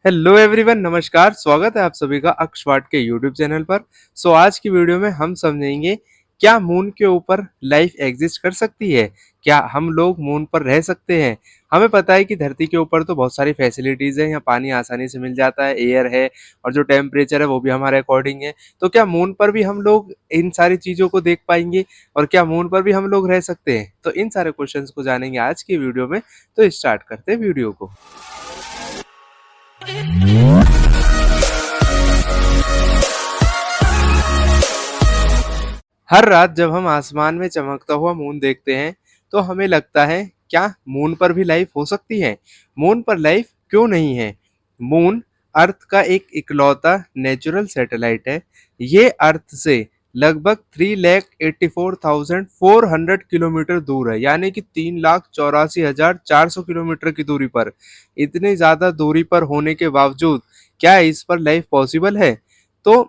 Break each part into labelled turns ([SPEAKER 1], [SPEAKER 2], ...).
[SPEAKER 1] Hello everyone, नमस्कार। स्वागत है आप सभी का अक्षवाट के यूट्यूब चैनल पर। आज की वीडियो में हम समझेंगे क्या मून के ऊपर लाइफ एग्जिस्ट कर सकती है। क्या हम लोग मून पर रह सकते हैं। हमें पता है कि धरती के ऊपर तो बहुत सारी फैसिलिटीज़ है, यहाँ पानी आसानी से मिल जाता है, एयर है और जो टेम्परेचर है वो भी हमारे अकॉर्डिंग है। तो क्या मून पर भी हम लोग इन सारी चीज़ों को देख पाएंगे और क्या मून पर भी हम लोग रह सकते हैं। तो इन सारे क्वेश्चन को जानेंगे आज की वीडियो में। तो स्टार्ट करते हैं वीडियो को। हर रात जब हम आसमान में चमकता हुआ मून देखते हैं तो हमें लगता है क्या मून पर भी लाइफ हो सकती है। मून पर लाइफ क्यों नहीं है। मून अर्थ का एक इकलौता नेचुरल सैटेलाइट है। ये अर्थ से लगभग 3,84,400 किलोमीटर दूर है, यानी कि 3,84,400 किलोमीटर की दूरी पर। इतनी ज़्यादा दूरी पर होने के बावजूद क्या इस पर लाइफ पॉसिबल है। तो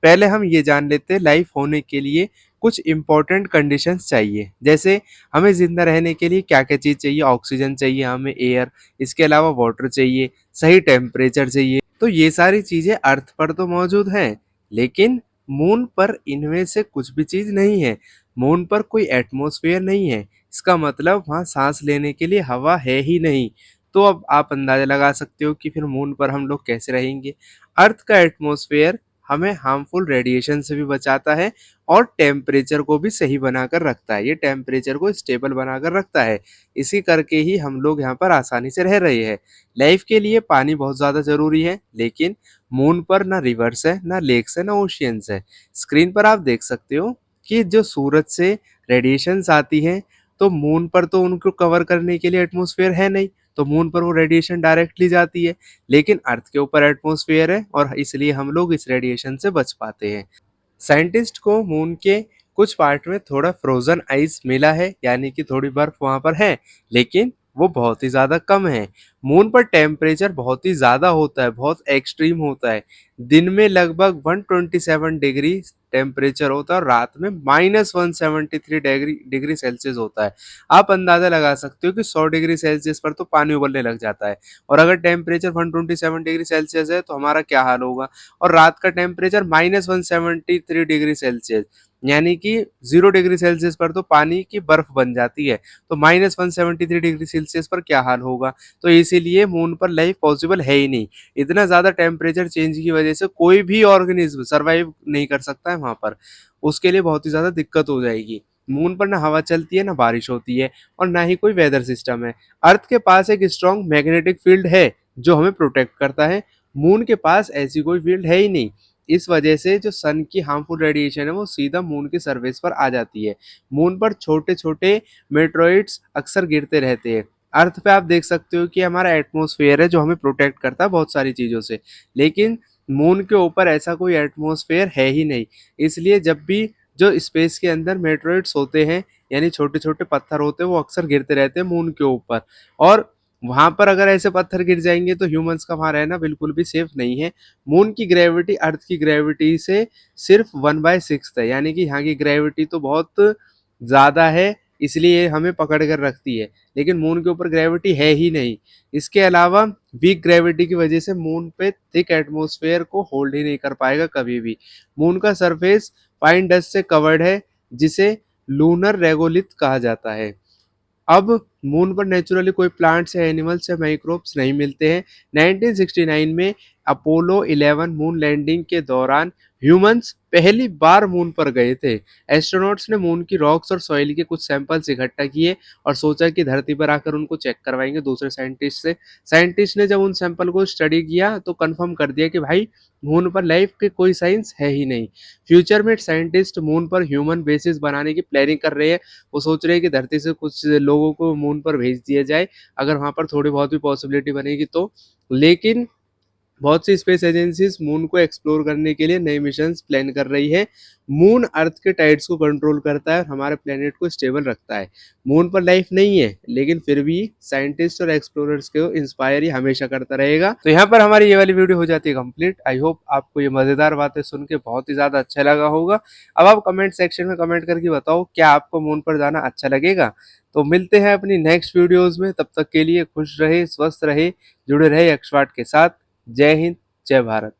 [SPEAKER 1] पहले हम ये जान लेते हैं लाइफ होने के लिए कुछ इम्पोर्टेंट कंडीशंस चाहिए। जैसे हमें ज़िंदा रहने के लिए क्या-क्या चीज़ चाहिए। ऑक्सीजन चाहिए, हमें एयर, इसके अलावा वाटर चाहिए, सही टेम्परेचर चाहिए। तो ये सारी चीज़ें अर्थ पर तो मौजूद हैं, लेकिन मून पर इनमें से कुछ भी चीज़ नहीं है। मून पर कोई एटमॉस्फेयर नहीं है। इसका मतलब वहाँ सांस लेने के लिए हवा है ही नहीं। तो अब आप अंदाज़ा लगा सकते हो कि फिर मून पर हम लोग कैसे रहेंगे। अर्थ का एटमॉस्फेयर हमें हार्मफुल रेडिएशन से भी बचाता है और टेम्परेचर को भी सही बनाकर रखता है। ये टेम्परेचर को स्टेबल बनाकर रखता है। इसी करके ही हम लोग यहाँ पर आसानी से रह रहे हैं। लाइफ के लिए पानी बहुत ज़्यादा ज़रूरी है, लेकिन मून पर ना रिवर्स है, ना लेक्स है, ना ओशियंस है। स्क्रीन पर आप देख सकते हो कि जो सूरज से रेडिएशंस आती हैं, तो मून पर तो उनको कवर करने के लिए एटमॉस्फेयर है नहीं, तो मून पर वो रेडिएशन डायरेक्टली जाती है। लेकिन अर्थ के ऊपर एटमॉस्फेयर है और इसलिए हम लोग इस रेडिएशन से बच पाते हैं। साइंटिस्ट को मून के कुछ पार्ट में थोड़ा फ्रोजन आइस मिला है, यानी कि थोड़ी बर्फ वहां पर है, लेकिन वो बहुत ही ज़्यादा कम है। मून पर टेम्परेचर बहुत ही ज़्यादा होता है, बहुत एक्सट्रीम होता है। दिन में लगभग 127 डिग्री टेम्परेचर होता है और रात में -173 डिग्री डिग्री सेल्सियस होता है। आप अंदाज़ा लगा सकते हो कि 100 डिग्री सेल्सियस पर तो पानी उबलने लग जाता है, और अगर टेम्परेचर 127 डिग्री सेल्सियस है तो हमारा क्या हाल होगा। और रात का टेम्परेचर -173 डिग्री सेल्सियस, यानी कि 0 डिग्री सेल्सियस पर तो पानी की बर्फ बन जाती है, तो -173 डिग्री सेल्सियस पर क्या हाल होगा। तो इसीलिए मून पर लाइफ पॉसिबल है ही नहीं। इतना ज़्यादा टेम्परेचर चेंज की वजह से कोई भी ऑर्गेनिज्म सर्वाइव नहीं कर सकता है वहाँ पर। उसके लिए बहुत ही ज़्यादा दिक्कत हो जाएगी। मून पर ना हवा चलती है, ना बारिश होती है और ना ही कोई वेदर सिस्टम है। अर्थ के पास एक स्ट्रॉन्ग मैग्नेटिक फील्ड है जो हमें प्रोटेक्ट करता है। मून के पास ऐसी कोई फील्ड है ही नहीं। इस वजह से जो सन की हार्मफुल रेडिएशन है वो सीधा मून की सरफेस पर आ जाती है। मून पर छोटे छोटे मेट्रोइड्स अक्सर गिरते रहते हैं। अर्थ पे आप देख सकते हो कि हमारा एटमॉस्फेयर है जो हमें प्रोटेक्ट करता है बहुत सारी चीज़ों से, लेकिन मून के ऊपर ऐसा कोई एटमॉस्फेयर है ही नहीं। इसलिए जब भी जो स्पेस के अंदर मेट्रोइड्स होते हैं, यानी छोटे छोटे पत्थर होते हैं, वो अक्सर गिरते रहते हैं मून के ऊपर। और वहाँ पर अगर ऐसे पत्थर गिर जाएंगे तो ह्यूमंस का वहाँ रहना बिल्कुल भी सेफ नहीं है। मून की ग्रेविटी अर्थ की ग्रेविटी से सिर्फ 1/6 है, यानी कि यहाँ की ग्रेविटी तो बहुत ज़्यादा है, इसलिए हमें पकड़ कर रखती है। लेकिन मून के ऊपर ग्रेविटी है ही नहीं। इसके अलावा वीक ग्रेविटी की वजह से मून पे थिक एटमॉस्फेयर को होल्ड ही नहीं कर पाएगा कभी भी। मून का सरफेस फाइन डस्ट से कवर्ड है, जिसे लूनर रेगोलिथ कहा जाता है। अब मून पर नेचुरली कोई प्लांट्स या एनिमल्स या माइक्रोब्स नहीं मिलते हैं। 1969 में अपोलो 11 मून लैंडिंग के दौरान ह्यूमंस पहली बार मून पर गए थे। एस्ट्रोनॉट्स ने मून की रॉक्स और सॉइल के कुछ सैंपल्स इकट्ठा किए और सोचा कि धरती पर आकर उनको चेक करवाएंगे दूसरे साइंटिस्ट से। साइंटिस्ट ने जब उन सैंपल को स्टडी किया तो कंफर्म कर दिया कि भाई मून पर लाइफ के कोई साइंस है ही नहीं। फ्यूचर में साइंटिस्ट मून पर ह्यूमन बेसिस बनाने की प्लानिंग कर रहे हैं। वो सोच रहे हैं कि धरती से कुछ लोगों को मून पर भेज दिया जाए, अगर वहाँ पर थोड़ी बहुत भी पॉसिबिलिटी बनेगी तो। लेकिन बहुत सी स्पेस एजेंसीज मून को एक्सप्लोर करने के लिए नए मिशंस प्लान कर रही है। मून अर्थ के टाइड्स को कंट्रोल करता है और हमारे प्लेनेट को स्टेबल रखता है। मून पर लाइफ नहीं है, लेकिन फिर भी साइंटिस्ट और एक्सप्लोरर्स को इंस्पायर ही हमेशा करता रहेगा। तो यहाँ पर हमारी ये वाली वीडियो हो जाती है कंप्लीट। आई होप आपको ये मजेदार बातें सुन के बहुत ही ज्यादा अच्छा लगा होगा। अब आप कमेंट सेक्शन में कमेंट करके बताओ क्या आपको मून पर जाना अच्छा लगेगा। तो मिलते हैं अपनी नेक्स्ट वीडियोज में, तब तक के लिए खुश रहे, स्वस्थ रहे, जुड़े रहे अक्षवाट के साथ। जय हिंद, जय भारत।